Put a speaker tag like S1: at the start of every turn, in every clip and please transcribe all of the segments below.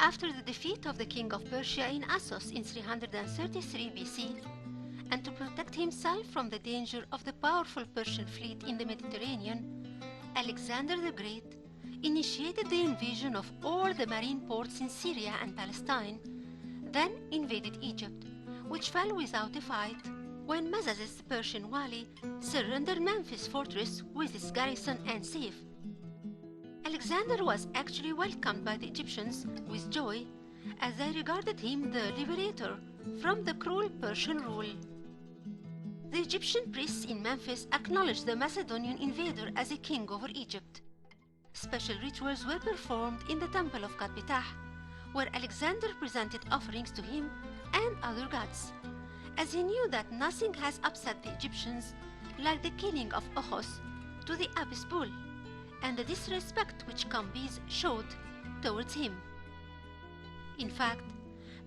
S1: after the defeat of the king of Persia in Assos in 333 BC, and to protect himself from the danger of the powerful Persian fleet in the Mediterranean, Alexander the Great initiated the invasion of all the marine ports in Syria and Palestine, then invaded Egypt, which fell without a fight when Mazazes, the Persian wali, surrendered Memphis fortress with its garrison and safe. Alexander was actually welcomed by the Egyptians with joy, as they regarded him the liberator from the cruel Persian rule. The Egyptian priests in Memphis acknowledged the Macedonian invader as a king over Egypt. Special rituals were performed in the temple of God Ptah, where Alexander presented offerings to him and other gods, as he knew that nothing has upset the Egyptians like the killing of Ochos to the Apis bull and the disrespect which Cambyses showed towards him. In fact,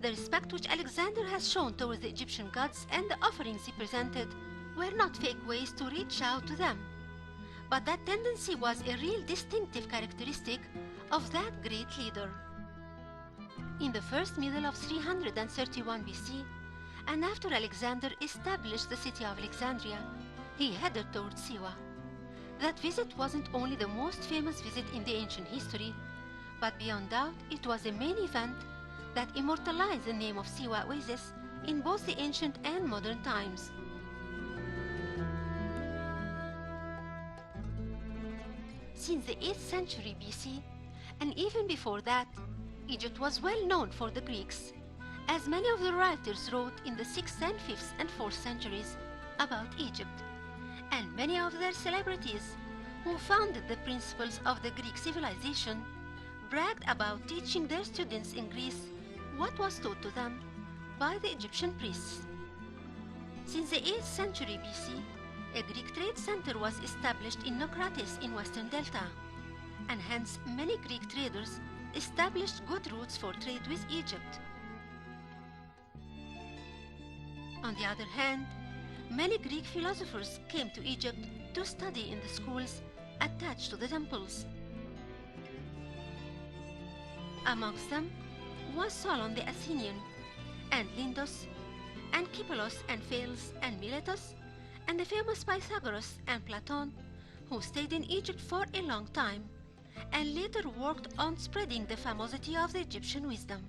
S1: the respect which Alexander has shown towards the Egyptian gods and the offerings he presented were not fake ways to reach out to them, but that tendency was a real distinctive characteristic of that great leader. In the first middle of 331 BC, and after Alexander established the city of Alexandria, he headed towards Siwa. That visit wasn't only the most famous visit in the ancient history, but beyond doubt it was a main event that immortalized the name of Siwa Oasis in both the ancient and modern times. Since the 8th century BC, and even before that, Egypt was well known for the Greeks, as many of the writers wrote in the 6th and 5th and 4th centuries about Egypt, and many of their celebrities who founded the principles of the Greek civilization bragged about teaching their students in Greece what was taught to them by the Egyptian priests. Since the 8th century BC, a Greek trade center was established in Naucratis in western Delta, and hence many Greek traders established good routes for trade with Egypt. On the other hand, many Greek philosophers came to Egypt to study in the schools attached to the temples. Amongst them was Solon the Athenian, and Lindos, and Kippelos and Thales and Miletus, and the famous Pythagoras and Platon, who stayed in Egypt for a long time, and later worked on spreading the famosity of the Egyptian wisdom.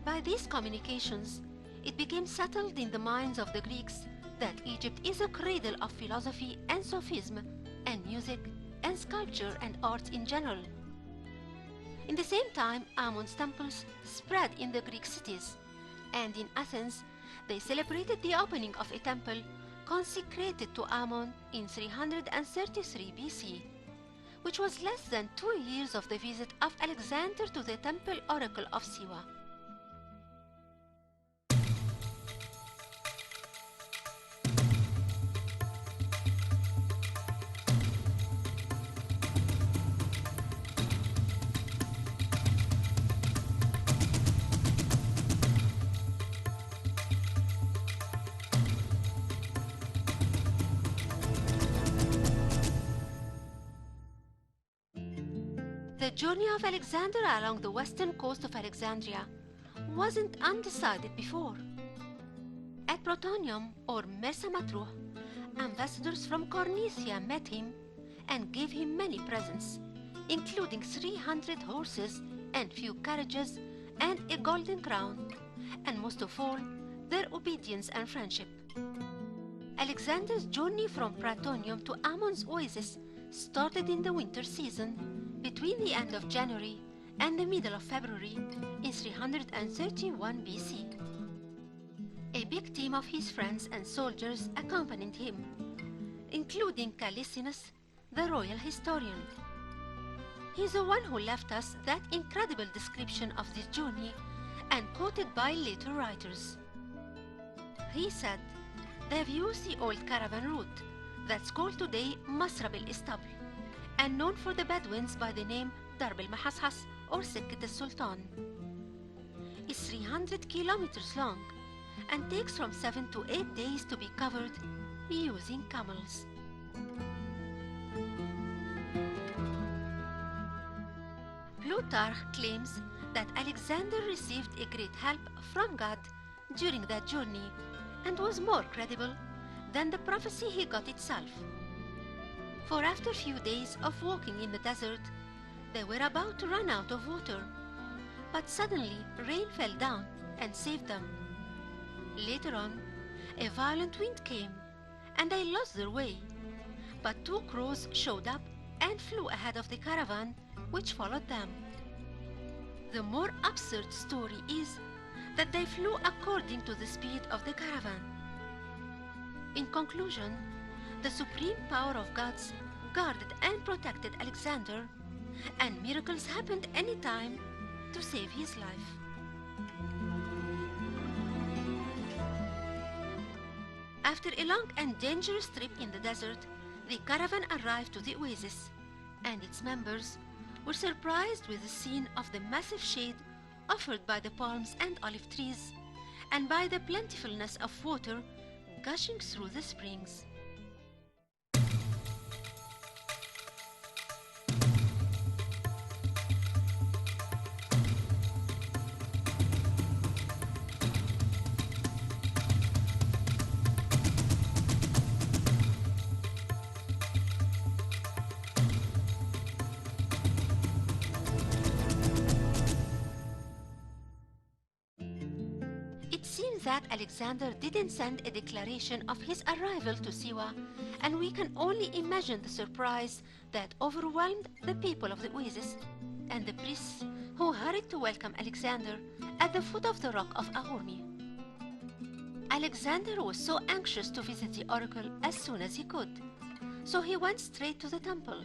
S1: By these communications, it became settled in the minds of the Greeks that Egypt is a cradle of philosophy and sophism, and music, and sculpture and arts in general. In the same time, Ammon's temples spread in the Greek cities, and in Athens, they celebrated the opening of a temple consecrated to Ammon in 333 BC, which was less than 2 years of the visit of Alexander to the temple oracle of Siwa. The journey of Alexander along the western coast of Alexandria wasn't undecided before. At Protonium, or Mersa Matruh, ambassadors from Cornicia met him and gave him many presents, including 300 horses and few carriages and a golden crown, and most of all, their obedience and friendship. Alexander's journey from Protonium to Ammon's oasis started in the winter season, between the end of January and the middle of February in 331 BC. A big team of his friends and soldiers accompanied him, including Callisinus, the royal historian. He's the one who left us that incredible description of this journey and quoted by later writers. He said, "They've used the old caravan route that's called today Masrab el-Istabl, and known for the Bedouins by the name Darb el-Mahashas or Sekket al-Sultan. It's 300 kilometers long and takes from 7 to 8 days to be covered using camels." Plutarch claims that Alexander received a great help from God during that journey and was more credible than the prophecy he got itself. For after a few days of walking in the desert, they were about to run out of water, but suddenly rain fell down and saved them. Later on, a violent wind came, and they lost their way, but two crows showed up and flew ahead of the caravan which followed them. The more absurd story is that they flew according to the speed of the caravan. In conclusion, the supreme power of gods guarded and protected Alexander, and miracles happened any time to save his life. After a long and dangerous trip in the desert, the caravan arrived to the oasis, and its members were surprised with the scene of the massive shade offered by the palms and olive trees, and by the plentifulness of water gushing through the springs. It seems that Alexander didn't send a declaration of his arrival to Siwa, and we can only imagine the surprise that overwhelmed the people of the oasis and the priests who hurried to welcome Alexander at the foot of the rock of Ahurmi. Alexander was so anxious to visit the oracle as soon as he could, so he went straight to the temple.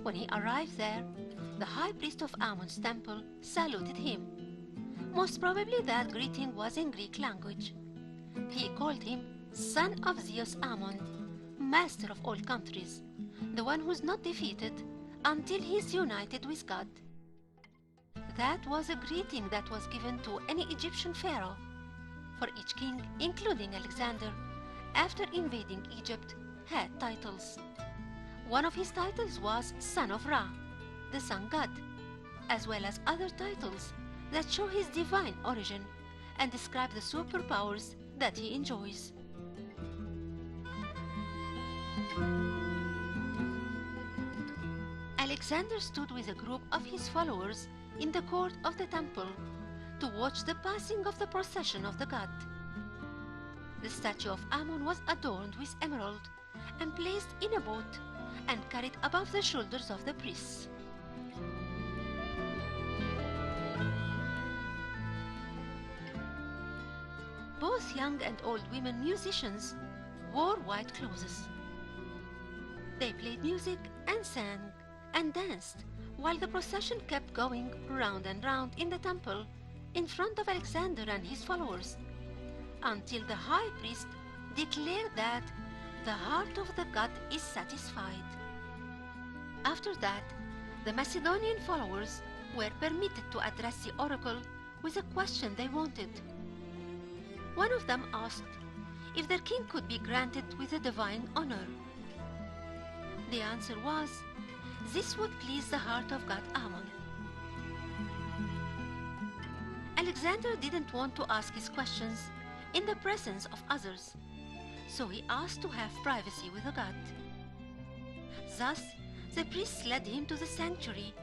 S1: When he arrived there, the high priest of Ammon's temple saluted him. Most probably that greeting was in Greek language. He called him son of Zeus Ammon, master of all countries, the one who's not defeated until he's united with God. That was a greeting that was given to any Egyptian pharaoh, for each king, including Alexander, after invading Egypt, had titles. One of his titles was son of Ra, the sun god, as well as other titles that show his divine origin and describe the superpowers that he enjoys. Alexander stood with a group of his followers in the court of the temple to watch the passing of the procession of the god. The statue of Ammon was adorned with emerald and placed in a boat and carried above the shoulders of the priests. Both young and old women musicians wore white clothes. They played music and sang and danced while the procession kept going round and round in the temple in front of Alexander and his followers, until the high priest declared that the heart of the god is satisfied. After that, the Macedonian followers were permitted to address the oracle with a question they wanted. One of them asked if their king could be granted with a divine honor. The answer was, this would please the heart of God Ammon. Alexander didn't want to ask his questions in the presence of others, so he asked to have privacy with the god. Thus, the priests led him to the sanctuary,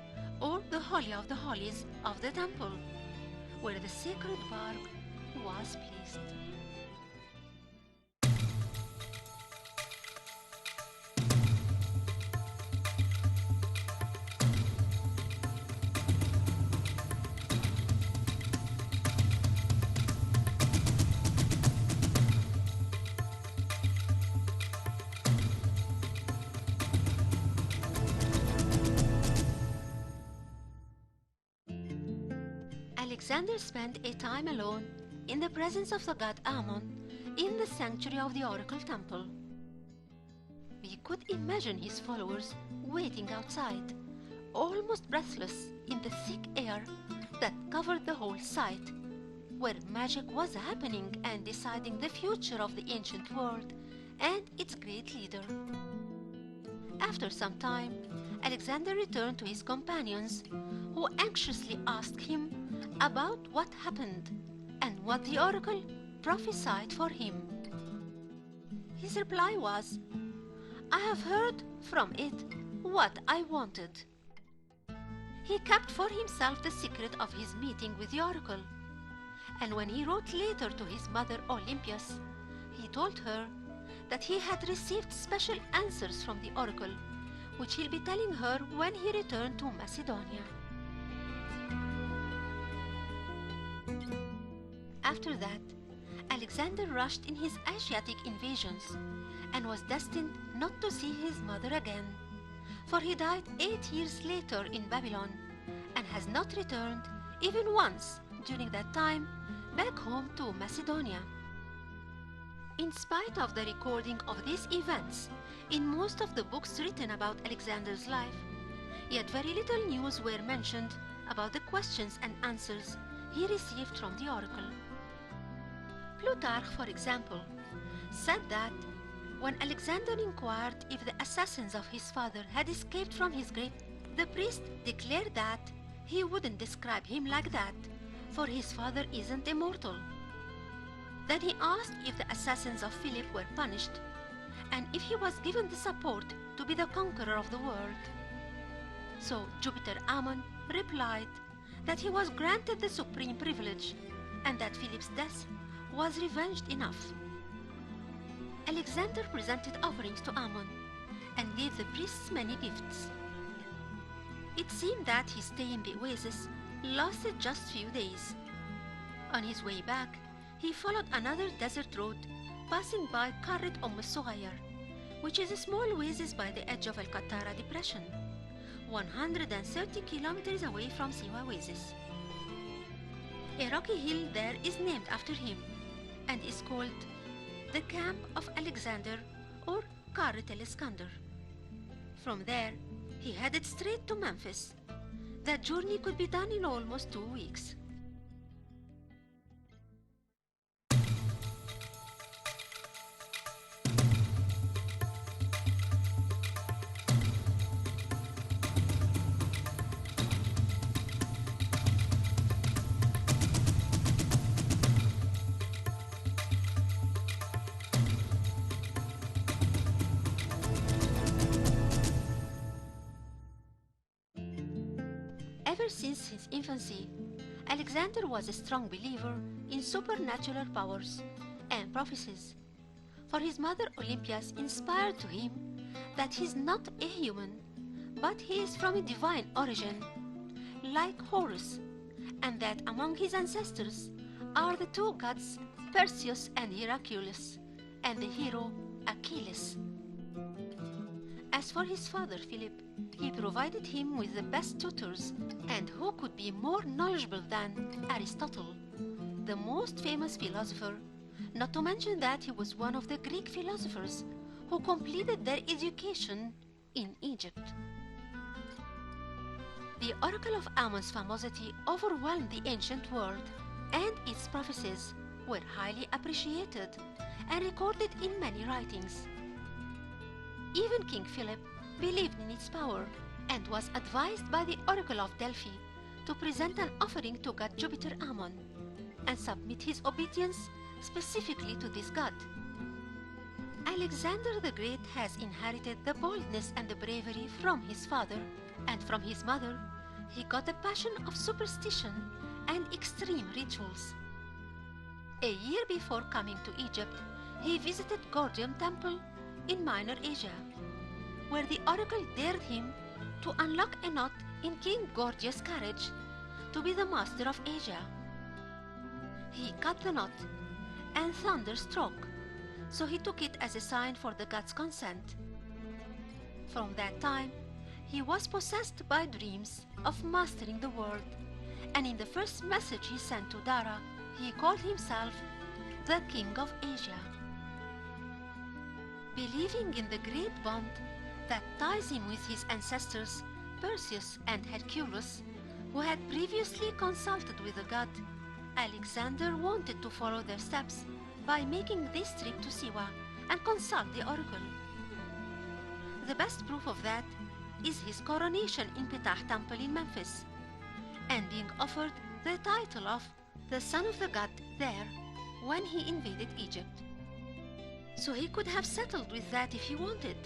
S1: or the Holy of the Holies of the temple, where the sacred bark was placed. Alexander spent a time alone in the presence of the god Ammon in the sanctuary of the oracle temple. We could imagine his followers waiting outside, almost breathless in the thick air that covered the whole site, where magic was happening and deciding the future of the ancient world and its great leader. After some time, Alexander returned to his companions, who anxiously asked him about what happened and what the oracle prophesied for him. His reply was, "I have heard from it what I wanted." He kept for himself the secret of his meeting with the oracle, and when he wrote later to his mother Olympias, he told her that he had received special answers from the oracle, which he'll be telling her when he returned to Macedonia. After that, Alexander rushed in his Asiatic invasions and was destined not to see his mother again, for he died 8 years later in Babylon and has not returned even once during that time back home to Macedonia. In spite of the recording of these events in most of the books written about Alexander's life, yet very little news were mentioned about the questions and answers he received from the oracle. Plutarch, for example, said that when Alexander inquired if the assassins of his father had escaped from his grave, the priest declared that he wouldn't describe him like that, for his father isn't immortal. Then he asked if the assassins of Philip were punished, and if he was given the support to be the conqueror of the world. So Jupiter Ammon replied that he was granted the supreme privilege, and that Philip's death was revenged enough. Alexander presented offerings to Ammon and gave the priests many gifts. It seemed that his stay in Oasis lasted just few days. On his way back, he followed another desert road passing by Qarret Soghayr, which is a small oasis by the edge of Al-Qattara depression, 130 kilometers away from Siwa Oasis. A rocky hill there is named after him and is called the Camp of Alexander or Qarret el-Iskandar. From there, he headed straight to Memphis. That journey could be done in almost 2 weeks. Ever since his infancy, Alexander was a strong believer in supernatural powers and prophecies, for his mother Olympias inspired to him that he is not a human, but he is from a divine origin, like Horus, and that among his ancestors are the two gods Perseus and Hercules, and the hero Achilles. As for his father Philip, he provided him with the best tutors, and who could be more knowledgeable than Aristotle, the most famous philosopher, not to mention that he was one of the Greek philosophers who completed their education in Egypt. The Oracle of Ammon's famosity overwhelmed the ancient world, and its prophecies were highly appreciated and recorded in many writings. Even King Philip believed in its power and was advised by the Oracle of Delphi to present an offering to god Jupiter Ammon and submit his obedience specifically to this god. Alexander the Great has inherited the boldness and the bravery from his father, and from his mother he got a passion of superstition and extreme rituals. A year before coming to Egypt, he visited Gordium Temple in Minor Asia, where the oracle dared him to unlock a knot in King Gordius' carriage to be the master of Asia. He cut the knot, and thunder struck, so he took it as a sign for the god's consent. From that time, he was possessed by dreams of mastering the world, and in the first message he sent to Dara, he called himself the King of Asia. Believing in the great bond that ties him with his ancestors Perseus and Hercules, who had previously consulted with the god, Alexander wanted to follow their steps by making this trip to Siwa and consult the oracle. The best proof of that is his coronation in Ptah Temple in Memphis, and being offered the title of the Son of the God there when he invaded Egypt. So he could have settled with that if he wanted,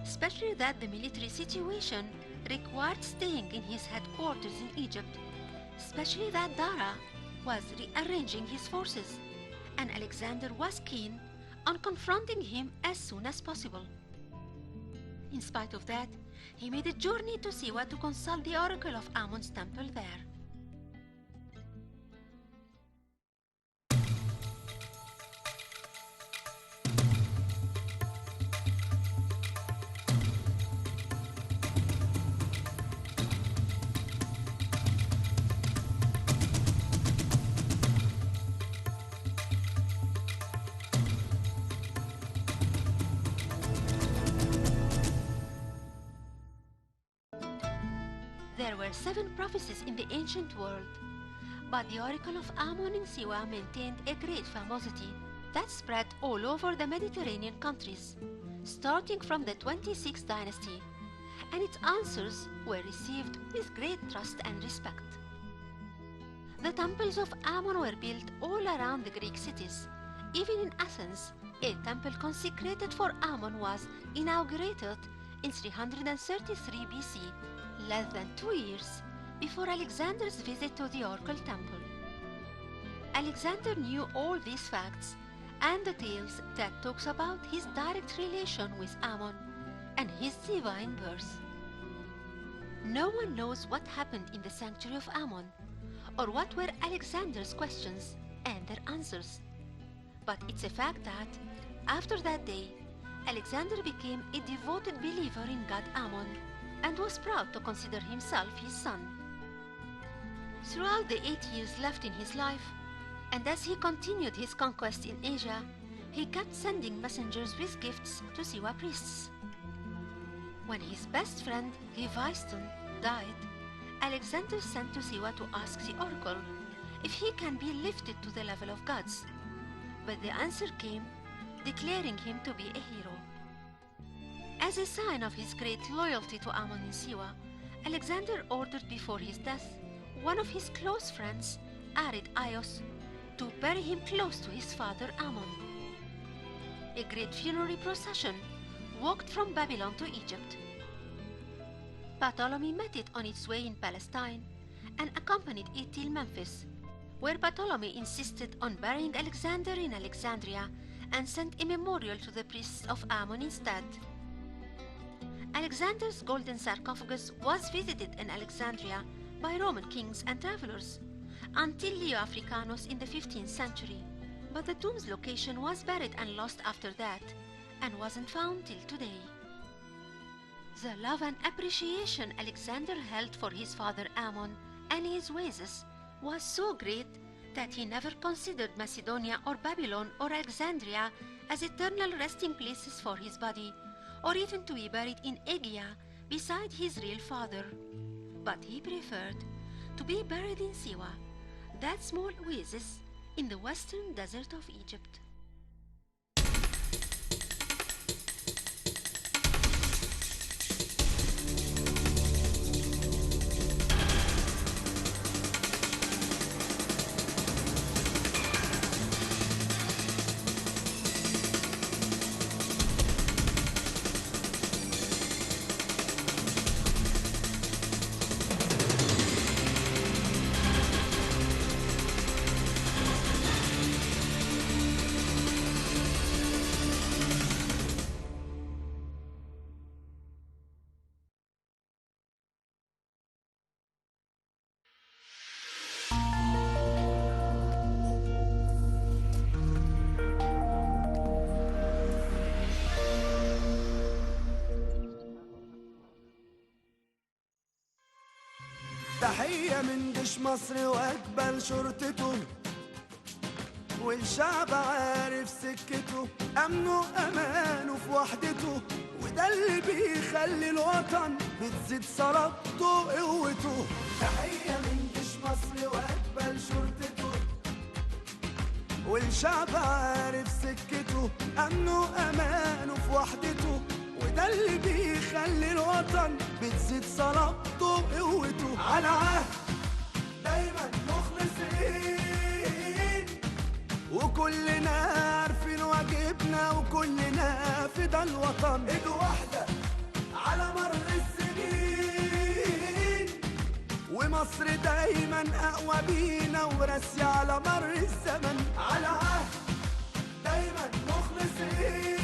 S1: especially that the military situation required staying in his headquarters in Egypt, especially that Dara was rearranging his forces, and Alexander was keen on confronting him as soon as possible. In spite of that, he made a journey to Siwa to consult the oracle of Amon's temple there. There were 7 prophecies in the ancient world, but the oracle of Amon in Siwa maintained a great famosity that spread all over the Mediterranean countries, starting from the 26th dynasty, and its answers were received with great trust and respect. The temples of Amon were built all around the Greek cities. Even in Athens, a temple consecrated for Amon was inaugurated in 333 BC, less than 2 years before Alexander's visit to the Oracle Temple. Alexander knew all these facts and details that talks about his direct relation with Amon and his divine birth. No one knows what happened in the sanctuary of Amon, or what were Alexander's questions and their answers. But it's a fact that, after that day, Alexander became a devoted believer in God Amon and was proud to consider himself his son. Throughout the 8 years left in his life, and as he continued his conquest in Asia, he kept sending messengers with gifts to Siwa priests. When his best friend, Hephaestion, died, Alexander sent to Siwa to ask the oracle if he can be lifted to the level of gods. But the answer came, declaring him to be a hero. As a sign of his great loyalty to Amon in Siwa, Alexander ordered before his death one of his close friends, Aridaeus, to bury him close to his father Amon. A great funerary procession walked from Babylon to Egypt. Ptolemy met it on its way in Palestine and accompanied it till Memphis, where Ptolemy insisted on burying Alexander in Alexandria and sent a memorial to the priests of Amon instead. Alexander's golden sarcophagus was visited in Alexandria by Roman kings and travelers until Leo Africanus in the 15th century, but the tomb's location was buried and lost after that and wasn't found till today. The love and appreciation Alexander held for his father Amon and his ways was so great that he never considered Macedonia or Babylon or Alexandria as eternal resting places for his body, or even to be buried in Aegea beside his real father. But he preferred to be buried in Siwa, that small oasis in the western desert of Egypt.
S2: تحية من جيش مصر وأجبل شرطته، والشعب عارف سكته، أمنه أمانه في وحدته، وده اللي بيخلي الوطن بتزيد صلابته وقوته. تحية من جيش مصر وأجبل شرطته، والشعب عارف سكته، أمنه أمانه في وحدته، وده اللي بيخلي الوطن بتزيد صلابته وقوته. على عهد دايما مخلصين، وكلنا عارفين واجبنا، وكلنا فدا الوطن. ايد واحدة على مر السنين، ومصر دايما اقوى بينا وراسية على مر الزمن. على عهد دايما مخلصين،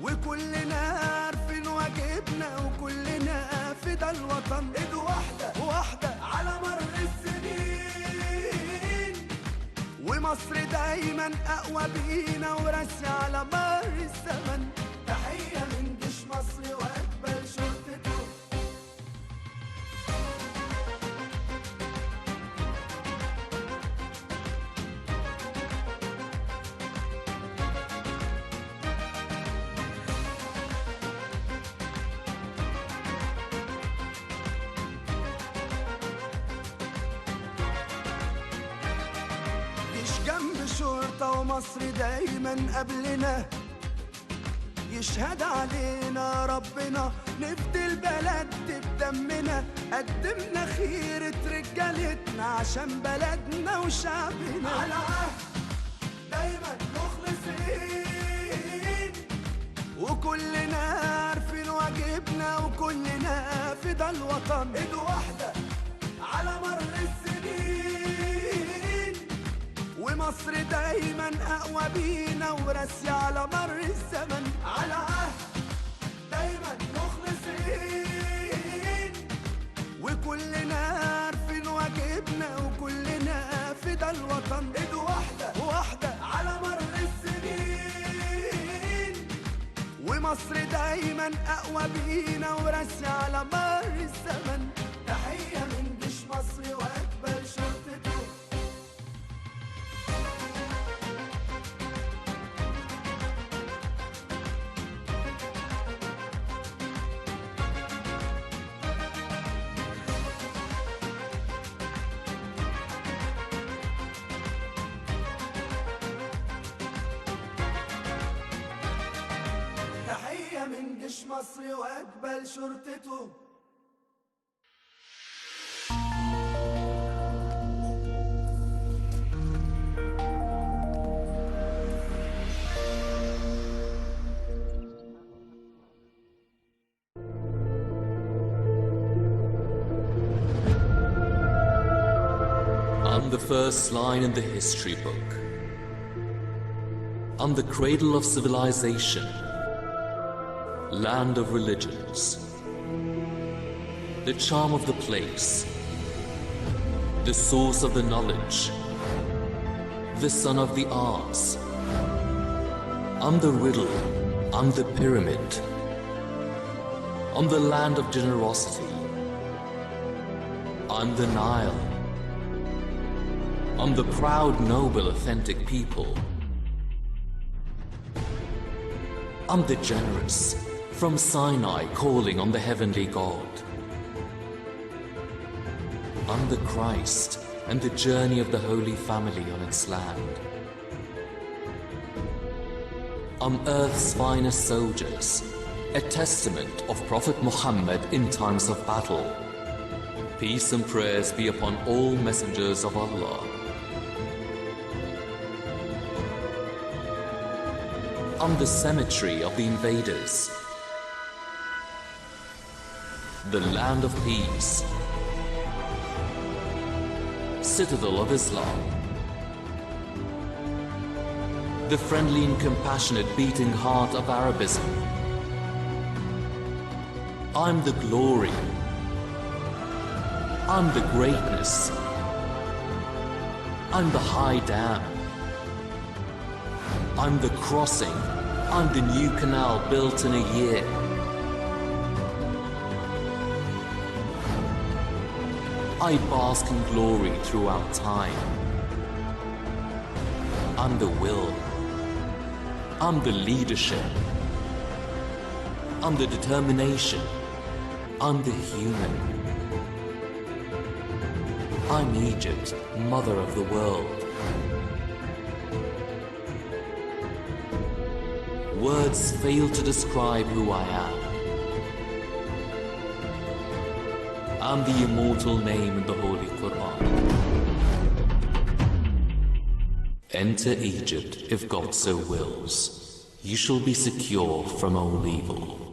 S2: وكلنا عارفين واجبنا، وكلنا فدا الوطن. ايد واحدة على مر السنين، ومصر دايما اقوى بينا وراسية على مر الزمن. تحية من جيش مصر واقبل شرطته. جنب شرطة ومصر دايما قبلنا، يشهد علينا ربنا نفدي البلد بدمنا. قدمنا خيرة رجالتنا عشان بلدنا وشعبنا. على عهد دايما مخلصين، وكلنا عارفين واجبنا، وكلنا فدا الوطن. ايد واحدة على مر السنين، ومصر دايما اقوى بينا وراسية على مر الزمن. على عهد دايما مخلصين، وكلنا عارفين واجبنا، وكلنا فدا الوطن. ايد واحدة على مر السنين، ومصر دايما اقوى بينا وراسية على مر الزمن. تحية من جيش مصر واقبل شرطته. تحية من جيش مصر واقبل شرطته.
S3: I'm the first line in the history book. I'm the cradle of civilization, land of religions, the charm of the place, the source of the knowledge, the son of the arts. I'm the riddle, I'm the pyramid, I'm the land of generosity, I'm the Nile, I'm the proud, noble, authentic people. I'm the generous, from Sinai calling on the heavenly God. I'm the Christ and the journey of the Holy Family on its land. I'm Earth's finest soldiers, a testament of Prophet Muhammad in times of battle. Peace and prayers be upon all messengers of Allah. I'm the cemetery of the invaders, the land of peace, citadel of Islam, the friendly and compassionate beating heart of Arabism. I'm the glory, I'm the greatness, I'm the high dam, I'm the crossing, I'm the new canal built in a year. I bask in glory throughout time. I'm the will, I'm the leadership, I'm the determination, I'm the human. I'm Egypt, mother of the world. Words fail to describe who I am. I'm the immortal name in the Holy Quran. Enter Egypt if God so wills. You shall be secure from all evil.